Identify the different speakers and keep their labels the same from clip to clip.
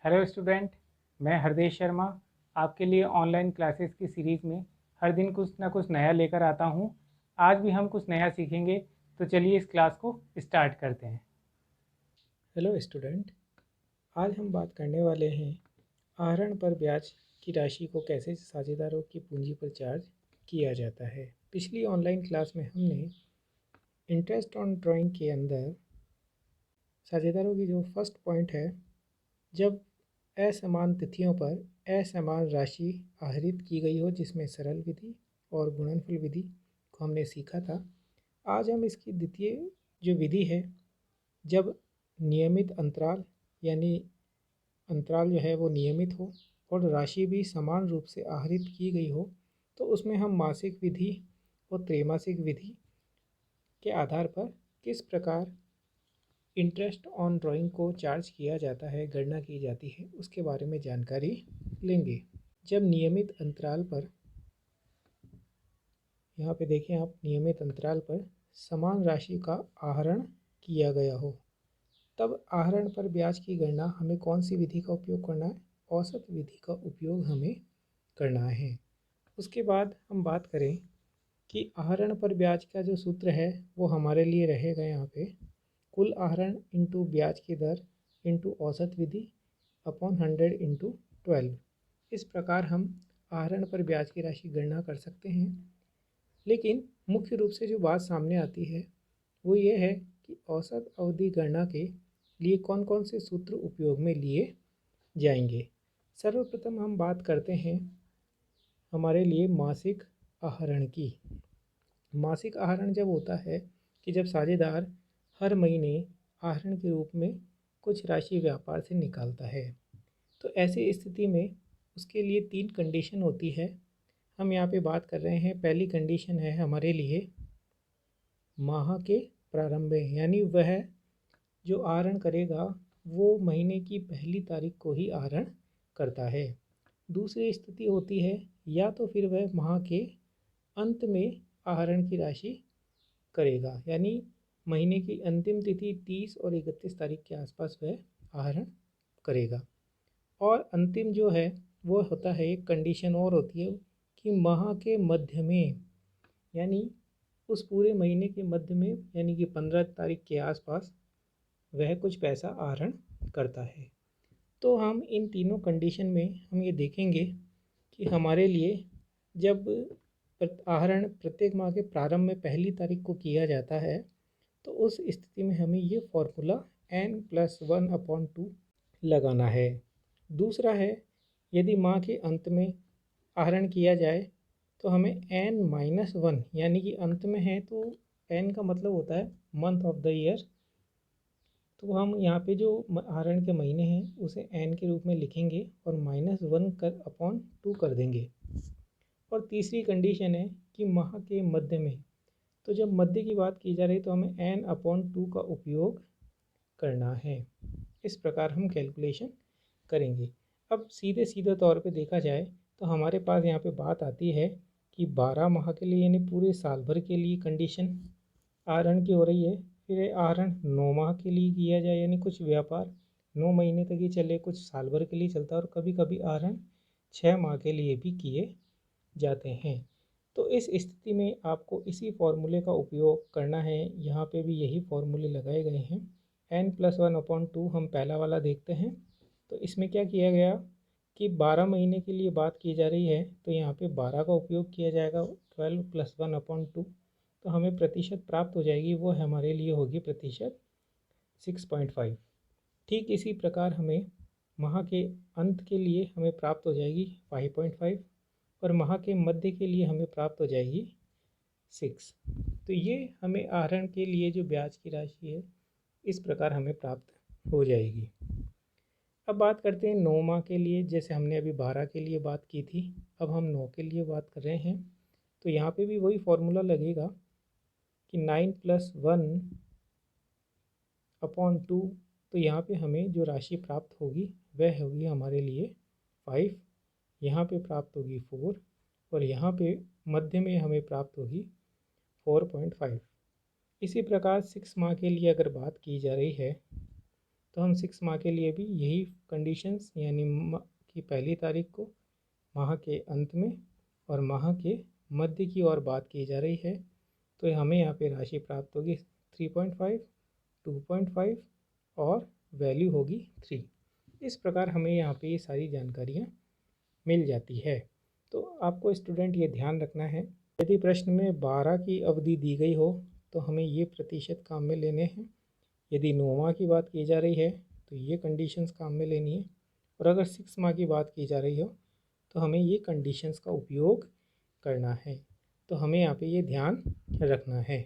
Speaker 1: Hello student. मैं हरदेश शर्मा आपके लिए ऑनलाइन क्लासेस की सीरीज़ में हर दिन कुछ ना कुछ नया लेकर आता हूँ। आज भी हम कुछ नया सीखेंगे, तो चलिए इस क्लास को स्टार्ट करते हैं।
Speaker 2: Hello student. आज हम बात करने वाले हैं आहरण पर ब्याज की राशि को कैसे साझेदारों की पूंजी पर चार्ज किया जाता है। पिछली ऑनलाइन क्लास में हमने इंटरेस्ट ऑन ड्राइंग के अंदर साझेदारों की जो फर्स्ट पॉइंट है, जब असमान तिथियों पर असमान राशि आहरित की गई हो, जिसमें सरल विधि और गुणनफल विधि को हमने सीखा था। आज हम इसकी द्वितीय जो विधि है, जब नियमित अंतराल यानी अंतराल जो है वो नियमित हो और राशि भी समान रूप से आहरित की गई हो, तो उसमें हम मासिक विधि और त्रैमासिक विधि के आधार पर किस प्रकार इंटरेस्ट ऑन ड्राइंग को चार्ज किया जाता है, गणना की जाती है, उसके बारे में जानकारी लेंगे। जब नियमित अंतराल पर, यहाँ पे देखें आप, नियमित अंतराल पर समान राशि का आहरण किया गया हो, तब आहरण पर ब्याज की गणना हमें कौन सी विधि का उपयोग करना है? औसत विधि का उपयोग हमें करना है। उसके बाद हम बात करें कि आहरण पर ब्याज का जो सूत्र है वो हमारे लिए रहेगा यहाँ पे कुल आहरण इंटू ब्याज की दर इंटू औसत विधि अपॉन 100 इंटू 12। इस प्रकार हम आहरण पर ब्याज की राशि गणना कर सकते हैं। लेकिन मुख्य रूप से जो बात सामने आती है वो ये है कि औसत अवधि गणना के लिए कौन कौन से सूत्र उपयोग में लिए जाएंगे। सर्वप्रथम हम बात करते हैं हमारे लिए मासिक आहरण की। मासिक आहरण जब होता है कि जब साझेदार हर महीने आहरण के रूप में कुछ राशि व्यापार से निकालता है, तो ऐसी स्थिति में उसके लिए 3 कंडीशन होती है। हम यहाँ पे बात कर रहे हैं, पहली कंडीशन है हमारे लिए माह के प्रारंभ में, यानी वह जो आहरण करेगा वो महीने की पहली तारीख को ही आहरण करता है। दूसरी स्थिति होती है या तो फिर वह माह के अंत में आहरण की राशि करेगा, यानी महीने की अंतिम तिथि 30 और 31 तारीख के आसपास वह आहरण करेगा। और अंतिम जो है वो होता है, एक कंडीशन और होती है कि माह के मध्य में, यानी उस पूरे महीने के मध्य में, यानी कि 15 तारीख के आसपास वह कुछ पैसा आहरण करता है। तो हम इन तीनों कंडीशन में हम ये देखेंगे कि हमारे लिए जब आहरण प्रत्येक माह के प्रारंभ में पहली तारीख को किया जाता है, तो उस स्थिति में हमें ये फॉर्मूला n+1/2 लगाना है। दूसरा है, यदि माह के अंत में आहरण किया जाए तो हमें n-1, यानी कि अंत में है तो n का मतलब होता है मंथ ऑफ द ईयर, तो हम यहाँ पे जो आहरण के महीने हैं उसे n के रूप में लिखेंगे और -1 कर अपॉन 2 कर देंगे। और तीसरी कंडीशन है कि माह के मध्य में, तो जब मध्य की बात की जा रही है तो हमें n/2 का उपयोग करना है। इस प्रकार हम कैलकुलेशन करेंगे। अब सीधे सीधे तौर पे देखा जाए तो हमारे पास यहाँ पे बात आती है कि 12 माह के लिए, यानी पूरे साल भर के लिए कंडीशन आहरण की हो रही है। फिर आहरण 9 माह के लिए किया जाए, यानी कुछ व्यापार 9 महीने तक ही चले, कुछ साल भर के लिए चलता है, और कभी कभी आहरण 6 माह के लिए भी किए जाते हैं। तो इस स्थिति में आपको इसी फॉर्मूले का उपयोग करना है। यहाँ पे भी यही फॉर्मूले लगाए गए हैं। n+1/2 हम पहला वाला देखते हैं। तो इसमें क्या किया गया कि 12 महीने के लिए बात की जा रही है, तो यहाँ पे 12 का उपयोग किया जाएगा, 12 + 1/2, तो हमें प्रतिशत प्राप्त हो जाएगी, वो हमारे लिए होगी प्रतिशत 6.5। ठीक इसी प्रकार हमें माह के अंत के लिए हमें प्राप्त हो जाएगी 5.5 और माह के मध्य के लिए हमें प्राप्त हो जाएगी 6। तो ये हमें आहरण के लिए जो ब्याज की राशि है इस प्रकार हमें प्राप्त हो जाएगी। अब बात करते हैं 9 माह के लिए। जैसे हमने अभी 12 के लिए बात की थी, अब हम 9 के लिए बात कर रहे हैं। तो यहाँ पे भी वही फॉर्मूला लगेगा कि 9+1/2, तो यहाँ पे हमें जो राशि प्राप्त होगी वह होगी हमारे लिए 5, यहाँ पे प्राप्त होगी 4 और यहाँ पे मध्य में हमें प्राप्त होगी 4.5। इसी प्रकार 6 माह के लिए अगर बात की जा रही है तो हम 6 माह के लिए भी यही कंडीशंस, यानी कि पहली तारीख को, माह के अंत में और माह के मध्य की ओर बात की जा रही है। तो हमें यहाँ पे राशि प्राप्त होगी 3.5, 2.5 और वैल्यू होगी 3। इस प्रकार हमें यहाँ पे ये सारी जानकारियाँ मिल जाती है। तो आपको स्टूडेंट ये ध्यान रखना है, यदि प्रश्न में 12 की अवधि दी गई हो तो हमें ये प्रतिशत काम में लेने हैं। यदि 9 माह की बात की जा रही है तो ये कंडीशंस काम में लेनी है, और अगर 6 माह की बात की जा रही हो तो हमें ये कंडीशंस का उपयोग करना है। तो हमें यहाँ पे ये ध्यान रखना है।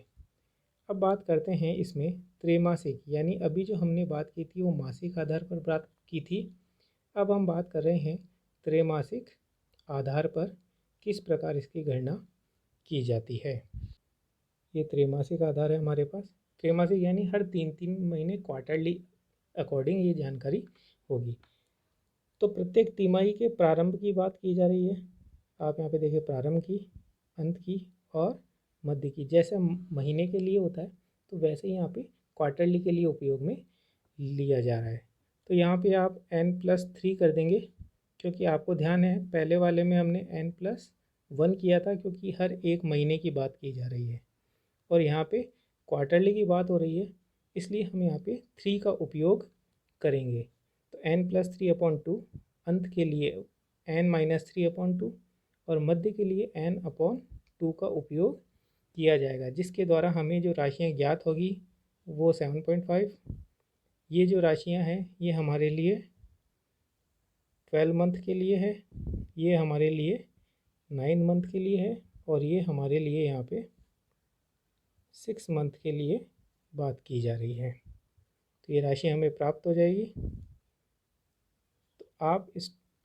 Speaker 2: अब बात करते हैं इसमें त्रैमासिक, यानी अभी जो हमने बात की थी वो मासिक आधार पर बात की थी। अब हम बात कर रहे हैं त्रैमासिक आधार पर किस प्रकार इसकी गणना की जाती है। ये त्रैमासिक आधार है हमारे पास। त्रैमासिक यानी हर 3-3 महीने, क्वार्टरली अकॉर्डिंग ये जानकारी होगी। तो प्रत्येक तिमाही के प्रारंभ की बात की जा रही है। आप यहाँ पे देखिए, प्रारंभ की, अंत की और मध्य की। जैसे महीने के लिए होता है तो वैसे ही यहाँ पे क्वार्टरली के लिए उपयोग में लिया जा रहा है। तो यहाँ पे आप n+3 कर देंगे, क्योंकि आपको ध्यान है पहले वाले में हमने n+1 किया था, क्योंकि हर एक महीने की बात की जा रही है और यहाँ पे क्वार्टरली की बात हो रही है, इसलिए हम यहाँ पे 3 का उपयोग करेंगे। तो n+3/2, अंत के लिए n-3/2 और मध्य के लिए n/2 का उपयोग किया जाएगा, जिसके द्वारा हमें जो राशियाँ ज्ञात होगी वो 7.5। ये जो राशियाँ हैं ये हमारे लिए 12 मंथ के लिए है, ये हमारे लिए 9 मंथ के लिए है और ये हमारे लिए यहाँ पे 6 मंथ के लिए बात की जा रही है। तो ये राशि हमें प्राप्त हो जाएगी। तो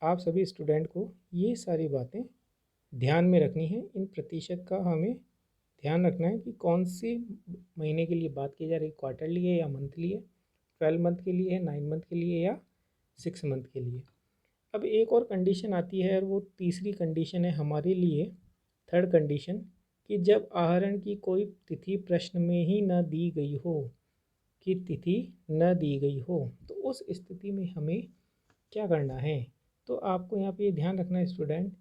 Speaker 2: आप सभी स्टूडेंट को ये सारी बातें ध्यान में रखनी है। इन प्रतिशत का हमें ध्यान रखना है कि कौन सी महीने के लिए बात की जा रही है, क्वार्टरली है या मंथली है, 12 मंथ के लिए है, 9 मंथ के लिए या 6 मंथ के लिए। अब एक और कंडीशन आती है और वो तीसरी कंडीशन है हमारे लिए, थर्ड कंडीशन, कि जब आहरण की कोई तिथि प्रश्न में ही न दी गई हो, कि तिथि न दी गई हो, तो उस स्थिति में हमें क्या करना है। तो आपको यहाँ पे ध्यान रखना है स्टूडेंट,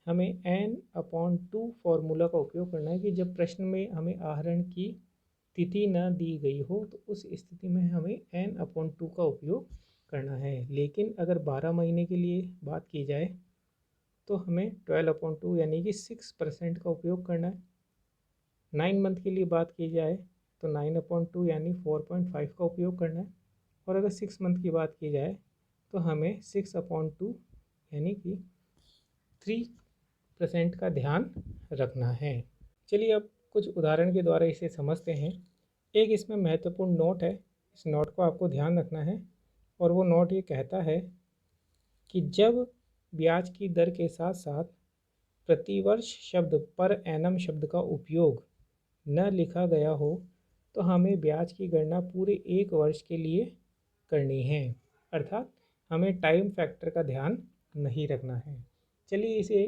Speaker 2: हमें n/2 फॉर्मूला का उपयोग करना है कि जब प्रश्न में हमें आहरण की तिथि न दी गई हो तो उस स्थिति में हमें n/2 का उपयोग करना है। लेकिन अगर 12 महीने के लिए बात की जाए तो हमें 12/2 यानी कि 6% का उपयोग करना है। 9 मंथ के लिए बात की जाए तो 9/2 यानी 4.5 का उपयोग करना है। और अगर 6 मंथ की बात की जाए तो हमें 6/2 यानी कि 3% का ध्यान रखना है। चलिए अब कुछ उदाहरण के द्वारा इसे समझते हैं। एक इसमें महत्वपूर्ण नोट है, इस नोट को आपको ध्यान रखना है और वो नोट ये कहता है कि जब ब्याज की दर के साथ साथ प्रतिवर्ष शब्द पर एनम शब्द का उपयोग न लिखा गया हो तो हमें ब्याज की गणना पूरे 1 वर्ष के लिए करनी है, अर्थात हमें टाइम फैक्टर का ध्यान नहीं रखना है। चलिए इसे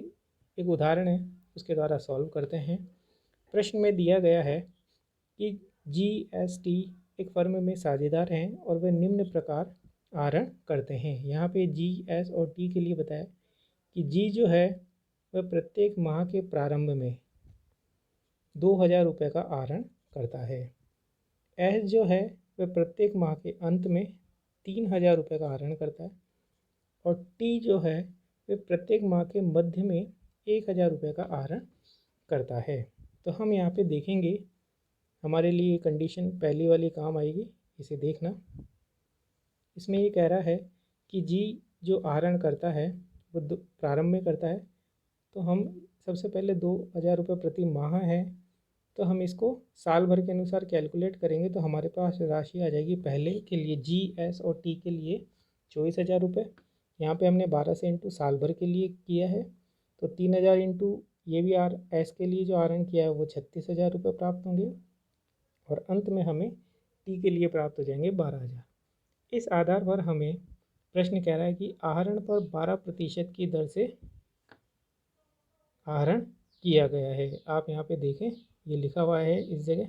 Speaker 2: एक उदाहरण है उसके द्वारा सॉल्व करते हैं। प्रश्न में दिया गया है कि GST एक फर्म में साझेदार हैं और वे निम्न प्रकार आहरण करते हैं। यहाँ पे G, S और T के लिए बताया कि G जो है वह प्रत्येक माह के प्रारंभ में 2000 रुपये का आहरण करता है। S जो है वह प्रत्येक माह के अंत में 3000 रुपये का आहरण करता है और T जो है वह प्रत्येक माह के मध्य में 1000 रुपये का आहरण करता है। तो हम यहाँ पे देखेंगे, हमारे लिए ये कंडीशन पहली वाली काम आएगी, इसे देखना। इसमें ये कह रहा है कि जी जो आहरण करता है वो प्रारंभ में करता है, तो हम सबसे पहले 2000 रुपये प्रति माह है, तो हम इसको साल भर के अनुसार कैलकुलेट करेंगे तो हमारे पास राशि आ जाएगी पहले के लिए G, S और T के लिए 24,000 रुपये। यहाँ पे हमने 12 से इंटू साल भर के लिए किया है तो 3000 इंटू ये भी S के लिए जो आहरण किया है वो 36,000 रुपये प्राप्त होंगे और अंत में हमें T के लिए प्राप्त हो जाएंगे 12,000। इस आधार पर हमें प्रश्न कह रहा है कि आहरण पर 12% की दर से आहरण किया गया है। आप यहाँ पे देखें, ये लिखा हुआ है इस जगह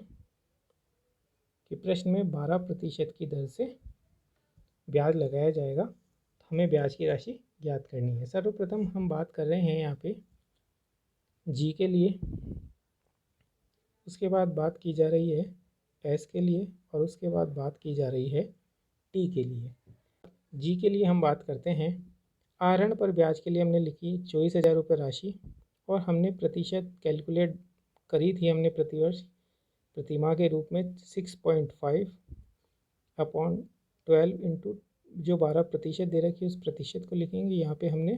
Speaker 2: कि प्रश्न में 12% की दर से ब्याज लगाया जाएगा, तो हमें ब्याज की राशि ज्ञात करनी है। सर्वप्रथम हम बात कर रहे हैं यहाँ पे जी के लिए, उसके बाद बात की जा रही है एस के लिए, और उसके बाद बात की जा रही है टी के लिए। जी के लिए हम बात करते हैं, आहरण पर ब्याज के लिए हमने लिखी 24,000 रुपये राशि, और हमने प्रतिशत कैलकुलेट करी थी हमने प्रतिवर्ष प्रतिमाह के रूप में 6.5 अपॉन 12 इंटू जो 12% दे रखी है उस प्रतिशत को लिखेंगे। यहाँ पे हमने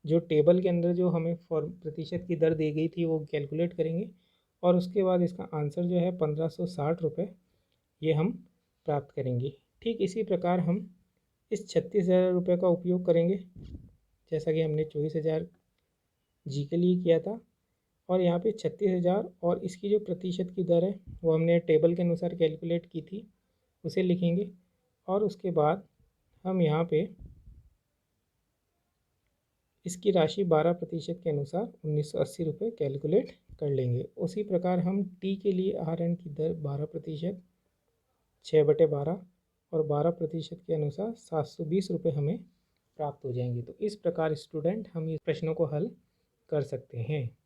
Speaker 2: जो टेबल के अंदर जो हमें प्रतिशत की दर दी गई थी वो कैलकुलेट करेंगे, और उसके बाद इसका आंसर जो है 1560 रुपये ये हम प्राप्त करेंगे। ठीक इसी प्रकार हम इस 36,000 रुपये का उपयोग करेंगे, जैसा कि हमने 24,000 जी के लिए किया था, और यहाँ पे 36,000 और इसकी जो प्रतिशत की दर है वो हमने टेबल के अनुसार कैलकुलेट की थी उसे लिखेंगे, और उसके बाद हम यहाँ पे इसकी राशि 12% के अनुसार 1980 रुपये कैलकुलेट कर लेंगे। उसी प्रकार हम टी के लिए आहरण की दर 12%, 6/12 और 12% के अनुसार 720 रुपये हमें प्राप्त हो जाएंगे। तो इस प्रकार स्टूडेंट हम इस प्रश्नों को हल कर सकते हैं।